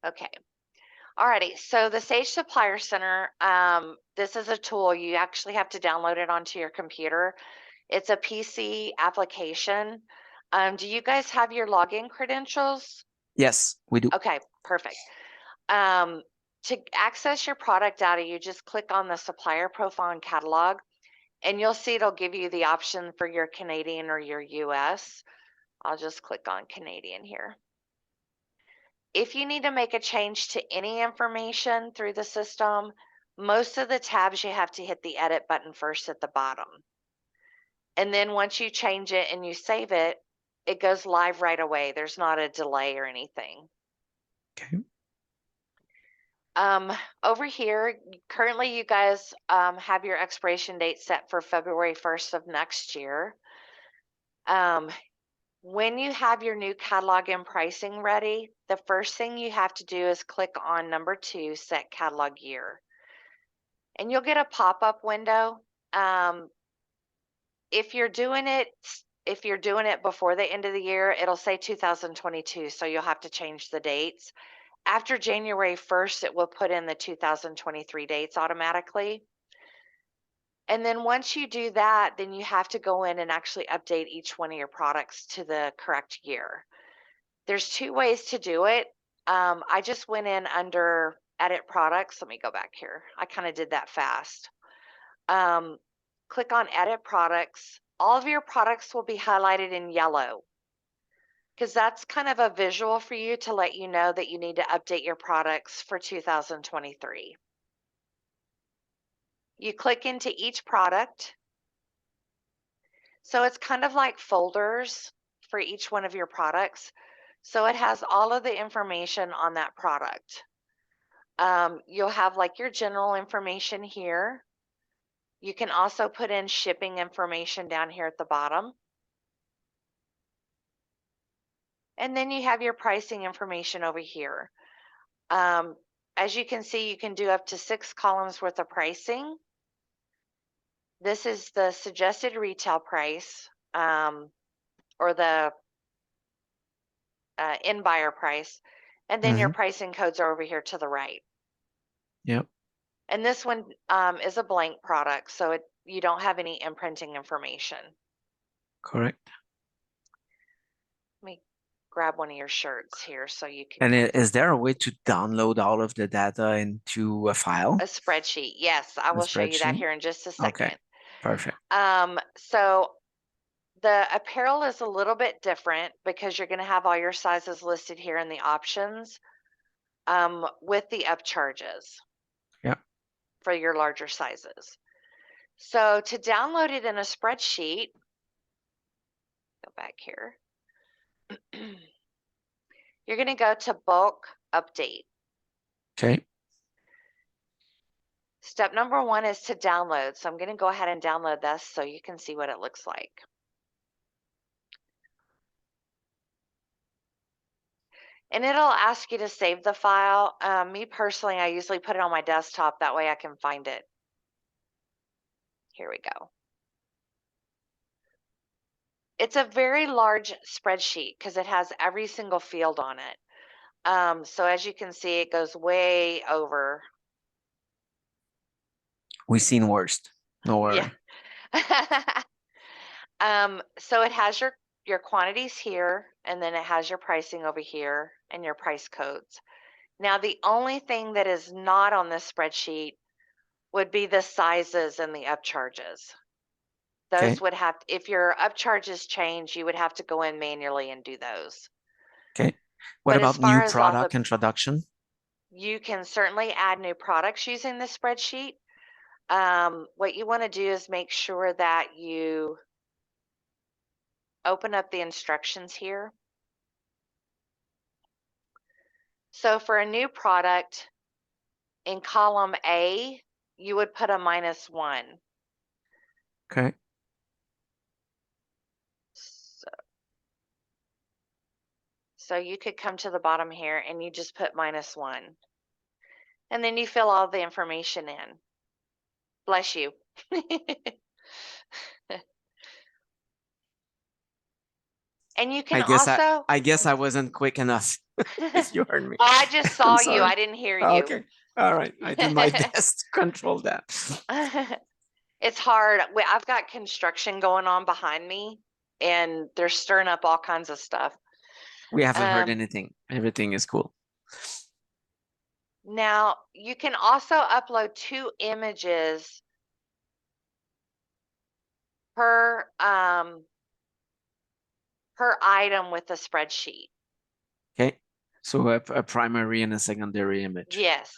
Okay. Alrighty, so the Sage Supplier Center, this is a tool. You actually have to download it onto your computer. It's a PC application. Do you guys have your login credentials? Yes, we do. Okay, perfect. To access your product data, you just click on the supplier profile and catalog, and you'll see it'll give you the option for your Canadian or your US. I'll just click on Canadian here. If you need to make a change to any information through the system, most of the tabs you have to hit the edit button first at the bottom. And then once you change it and you save it, it goes live right away. There's not a delay or anything. Okay. Over here, currently you guys have your expiration date set for February 1st of next year. When you have your new catalog and pricing ready, the first thing you have to do is click on number 2, set catalog year. And you'll get a pop-up window. If you're doing it before the end of the year, it'll say 2022, so you'll have to change the dates. After January 1st, it will put in the 2023 dates automatically. And then once you do that, then you have to go in and actually update each one of your products to the correct year. There's 2 ways to do it. I just went in under edit products. Let me go back here. I kind of did that fast. Click on edit products. All of your products will be highlighted in yellow because that's kind of a visual for you to let you know that you need to update your products for 2023. You click into each product. So it's kind of like folders for each one of your products. So it has all of the information on that product. You'll have like your general information here. You can also put in shipping information down here at the bottom. And then you have your pricing information over here. As you can see, you can do up to 6 columns worth of pricing. This is the suggested retail price, or the end buyer price. And then your pricing codes are over here to the right. Yep. And this one is a blank product, so you don't have any imprinting information. Correct. Let me grab one of your shirts here so you can. And is there a way to download all of the data into a file? A spreadsheet. Yes, I will show you that here in just a second. Okay, perfect. So the apparel is a little bit different because you're going to have all your sizes listed here in the options with the upcharges. Yeah. For your larger sizes. So to download it in a spreadsheet, go back here. You're going to go to bulk update. Okay. Step number 1 is to download. So I'm going to go ahead and download this so you can see what it looks like. And it'll ask you to save the file. Me personally, I usually put it on my desktop. That way I can find it. Here we go. It's a very large spreadsheet because it has every single field on it. So as you can see, it goes way over. We've seen worst. No worry. Yeah. So it has your quantities here, and then it has your pricing over here and your price codes. Now, the only thing that is not on this spreadsheet would be the sizes and the upcharges. Those would have, if your upcharges change, you would have to go in manually and do those. Okay. What about new product introduction? You can certainly add new products using the spreadsheet. What you want to do is make sure that you open up the instructions here. So for a new product, in column A, you would put a -1. Okay. So you could come to the bottom here and you just put -1. And then you fill all the information in. Bless you. And you can I guess I wasn't quick enough. if you heard me. Oh, I just I'm saw you. sorry. I didn't hear you. Okay. All right. I did my best to control that. It's hard. I've got construction going on behind me, and they're stirring up all kinds of stuff. We haven't heard Um, anything. Everything is cool. Now, you can also upload 2 images per per item with the spreadsheet. Okay. So a primary and a secondary image. Yes.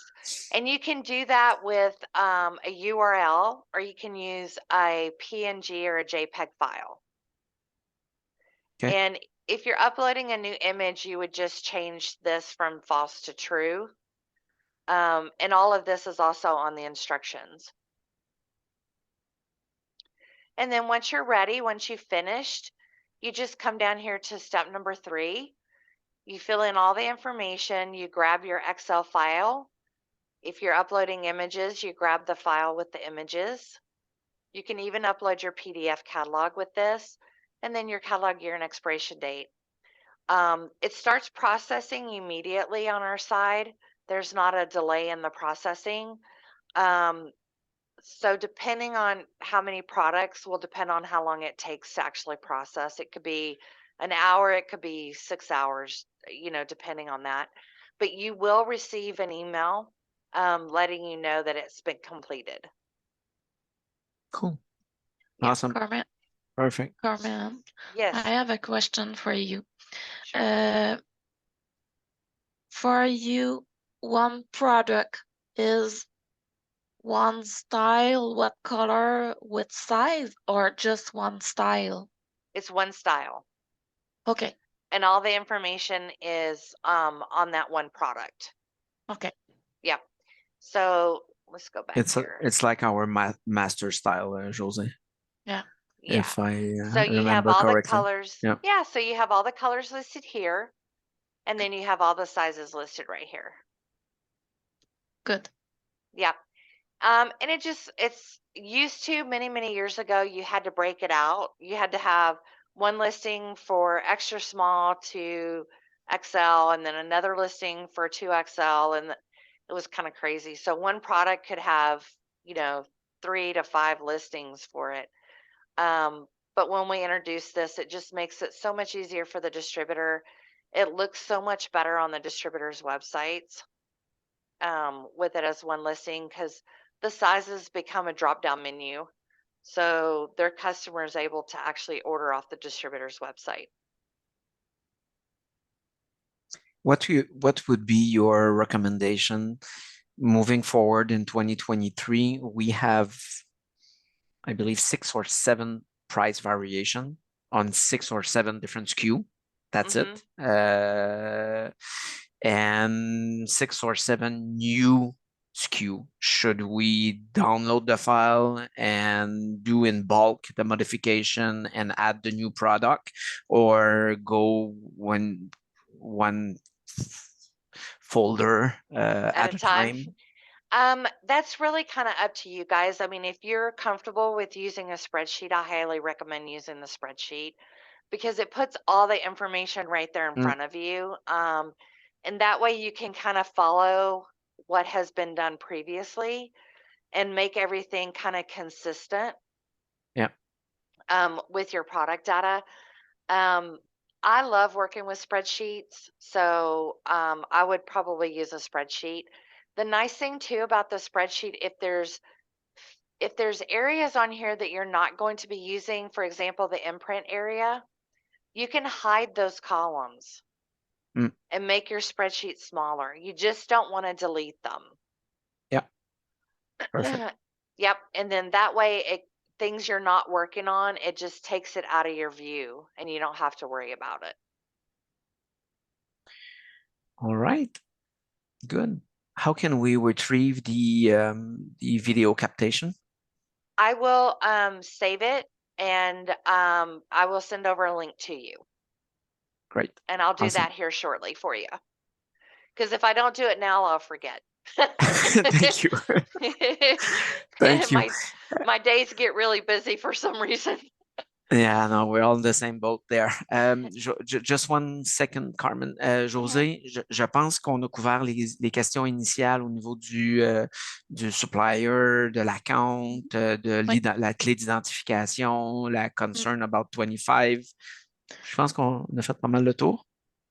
And you can do that with a URL, or you can use a PNG or a JPEG file. Okay. And if you're uploading a new image, you would just change this from false to true. And all of this is also on the instructions. And then once you're ready, once you've finished, you just come down here to step number 3. You fill in all the information, you grab your Excel file. If you're uploading images, you grab the file with the images. You can even upload your PDF catalog with this, and then your catalog year and expiration date. It starts processing immediately on our side. There's not a delay in the processing. So depending on how many products will depend on how long it takes to actually process. It could be an hour, it could be 6 hours, depending on that. But you will receive an email letting you know that it's been completed. Cool. Yeah. Awesome. Carmen, Perfect. Carmen, Yes. I have a question for you. Sure. For you, one product is one style, what color, with size, or just one style? It's one style. Okay, And all the information is on that one product. okay. Yeah. So let's go back here. It's like our master style, Jose. Yeah. Yeah. If I So you have remember all the correctly. colors. Yeah. Yeah. So you have all the colors listed here, and then you have all the sizes listed right here. Good. Yeah. And it's used to many years ago, you had to break it out. You had to have one listing for extra small to XL, and then another listing for 2XL, and it was kind of crazy. So one product could have, 3 to 5 listings for it. But when we introduce this, it just makes it so much easier for the distributor. It looks so much better on the distributor's websites with it as one listing, because the sizes become a drop down menu. So their customer is able to actually order off the distributor's website. What would be your recommendation moving forward in 2023? We have, I believe, 6 or 7 price variation on 6 or 7 different SKU. That's it. And 6 or 7 new SKU. Should we download the file and do in bulk the modification and add the new product, or go one folder at a time? That's really kind of up to you guys. I mean, if you're comfortable with using a spreadsheet, I highly recommend using the spreadsheet, because it puts all the information right there in front of you. And that way you can kind of follow what has been done previously and make everything kind of consistent. Yeah. With your product data. I love working with spreadsheets, so I would probably use a spreadsheet. The nice thing too about the spreadsheet, if there's areas on here that you're not going to be using, for example, the imprint area, you can hide those columns and make your spreadsheet smaller. You just don't want to delete them. Yeah. Perfect. Yep. And then that way things you're not working on, it just takes it out of your view and you don't have to worry about it. All right. Good. How can we retrieve the video captation? I will save it, and I will send over a link to you. Great. And I'll do Awesome. that here shortly for you. Because if I don't do it now, I'll forget. Thank you. Thank you. My days get really busy for some reason. Yeah, no, we're all in the same boat there. Just one second, Carmen. José, je pense qu'on a couvert les questions initiales au niveau du supplier, de l'account, de Oui. la clé d'identification, la concern about 25. Je pense qu'on a fait pas mal le tour.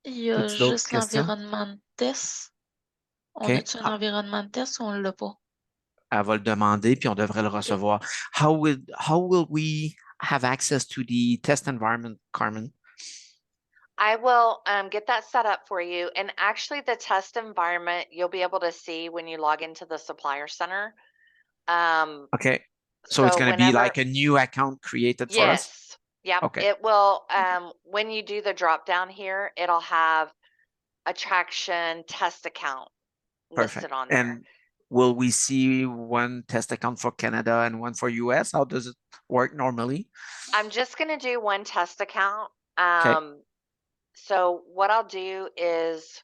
Il y a As-tu d'autres juste questions? l'environnement de test. On OK. a-tu un environnement de test ou on l'a pas? Elle va le demander, puis on devrait le recevoir. How will we have access to the test environment, Carmen? I will get that set up for you. And actually, the test environment you'll be able to see when you log into the Supplier Center. Okay. So it's So going to be whenever, like a new account created for us? yes, yep, Okay, it will. When you do the drop down here, it'll have attraction test account perfect. listed on there. And will we see one test account for Canada and one for US? How does it work normally? I'm just going to do one test account. Okay, So what I'll do is,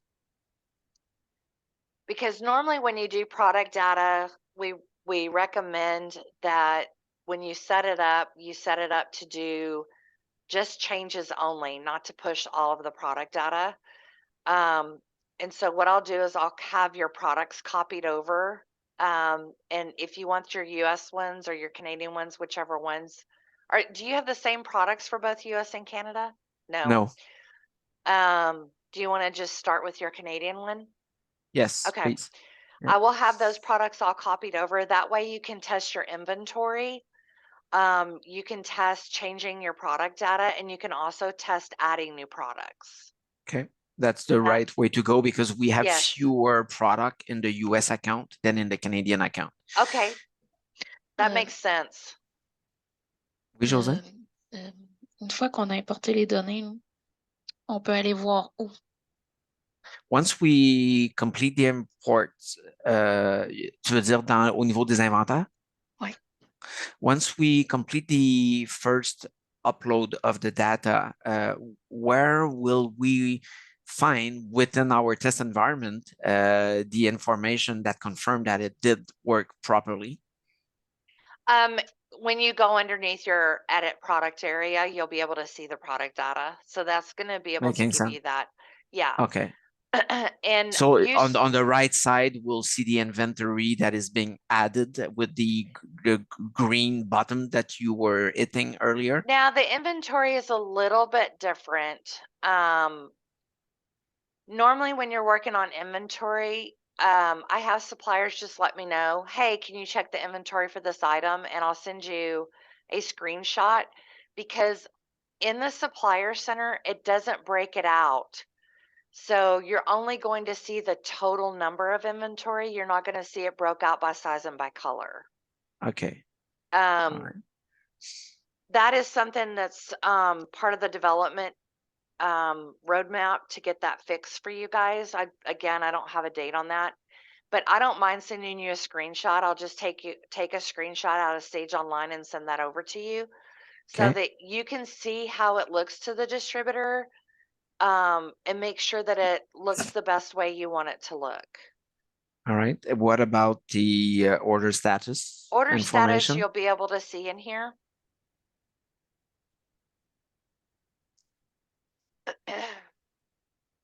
because normally when you do product data, we recommend that when you set it up to do just changes only, not to push all of the product data. And so what I'll do is I'll have your products copied over. And if you want your US ones or your Canadian ones, whichever ones, do you have the same products for both US and Canada? No. no. Do you want to just start with your Canadian one? Yes, Okay. please. Yeah. I will have those products all copied over. That way you can test your inventory. You can test changing your product data, and you can also test adding new products. Okay. That's the right way to go because we have Yes. fewer product in the US account than in the Canadian account. Okay. That makes sense. Oui, José? Une fois qu'on a importé les données, on peut aller voir où. Once we complete the imports, tu veux dire au niveau des inventaires? Oui. Once we complete the first upload of the data, where will we find within our test environment the information that confirmed that it did work properly? When you go underneath your edit product area, you'll be able to see the product data. So that's going to be able to Making give sense. you that. Yeah. Okay. And so on the right side, we'll see the inventory that is being added with the green button that you were hitting earlier. Now the inventory is a little bit different. Normally when you're working on inventory, I have suppliers just let me know, hey, can you check the inventory for this item? And I'll send you a screenshot, because in the supplier center, it doesn't break it out. So you're only going to see the total number of inventory. You're not going to see it broke out by size and by color. Okay. Right. That is something that's part of the development roadmap to get that fixed for you guys. I don't have a date on that, but I don't mind sending you a screenshot. I'll just take a screenshot out of Stage Online and send that over to you, so that you can see how it looks to the distributor, and make sure that it looks the best way you want it to look. All right. What about the order status Order status information? you'll be able to see in here.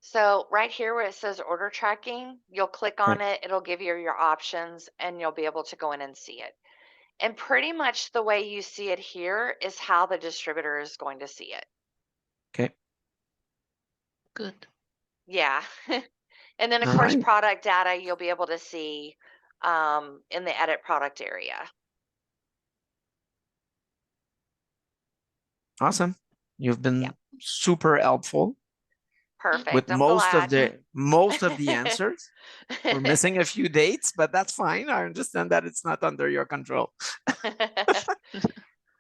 So right here where it says order tracking, you'll click on it, it'll give you your options, and you'll be able to go in and see it. And pretty much the way you see it here is how the distributor is going to see it. Okay. Good. Yeah. And then of course, product data, you'll be able to see in the edit product area. Awesome. You've been super helpful. Perfect. With I'm most glad. of the answers. We're missing a few dates, but that's fine. I understand that it's not under your control.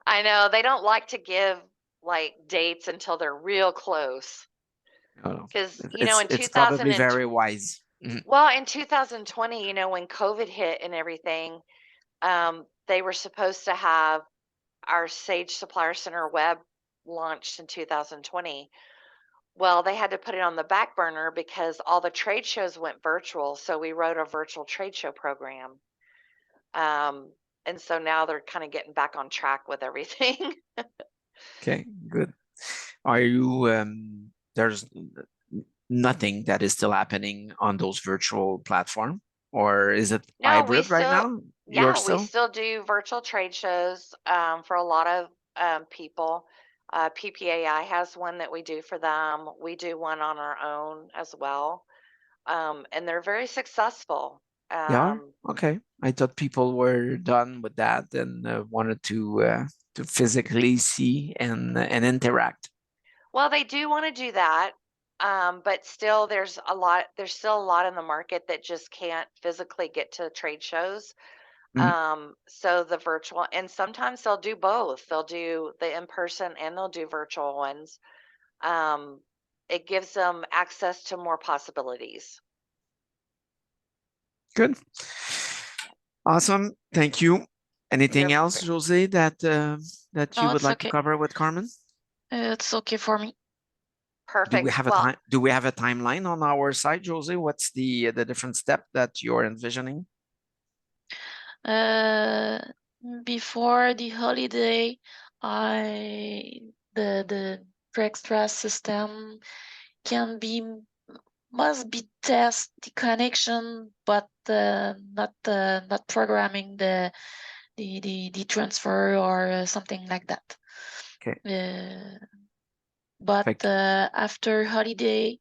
I know they don't like to give like dates until they're real close. Because you know, in it's probably very wise. Well, in 2020, you know, when COVID hit and everything, they were supposed to have our Sage Supplier Center web launched in 2020. Well, they had to put it on the back burner because all the trade shows went virtual. So we wrote a virtual trade show program. And so now they're kind of getting back on track with everything. Okay, good. Are you, there's nothing that is still happening on those virtual platform, or is it No, we hybrid right still, now? You're yeah, we still? still do virtual trade shows for a lot of people. PPAI has one that we do for them. We do one on our own as well. And they're very successful. They are? Um, Okay. I thought people were done with that and wanted to physically see and interact. well, they do want to do that. But still there's still a lot in the market that just can't physically get to trade shows. Mhm. So the virtual, and sometimes they'll do both. They'll do the in-person and they'll do virtual ones. Um, it gives them access to more possibilities. Good. Awesome. Thank you. Anything You're else, Jose, that that you No, would it's like to okay. cover with Carmen? It's okay for me. Do we perfect. have a Well, time? Do we have a timeline on our side, Jose? What's the different step that you're envisioning? Uh, Before the holiday, the extra system can be must be test the connection, but not programming the transfer or something like that. Okay. But Fait after holiday,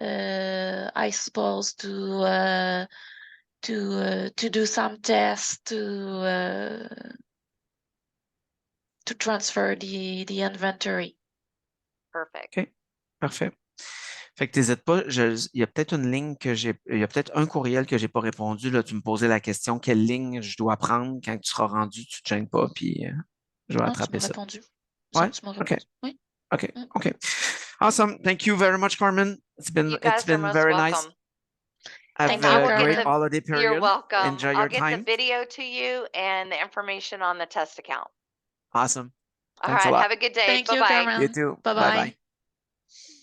I suppose to do some tests to transfer the inventory. perfect. OK, parfait. Fait que t'hésites pas, il y a peut-être une ligne il y a peut-être un courriel que j'ai pas répondu. Là, tu me posais la question, quelle ligne je dois prendre quand tu seras rendu, tu te gênes pas, puis je vais Non, tu attraper m'as ça. répondu. Ouais? Tu m'as OK, répondu. Oui. OK, OK. Awesome. Thank you very much, Carmen. You It's guys are been most very nice. welcome. Have Thank I you, a will get great the, Carmen. holiday you're period. welcome. Enjoy I'll your get the time. video to you and the information on the test account. Awesome. All Thanks a right. lot. Have a good day. Thank you, Bye-bye. You Carmen. too. Bye-bye. Bye-bye.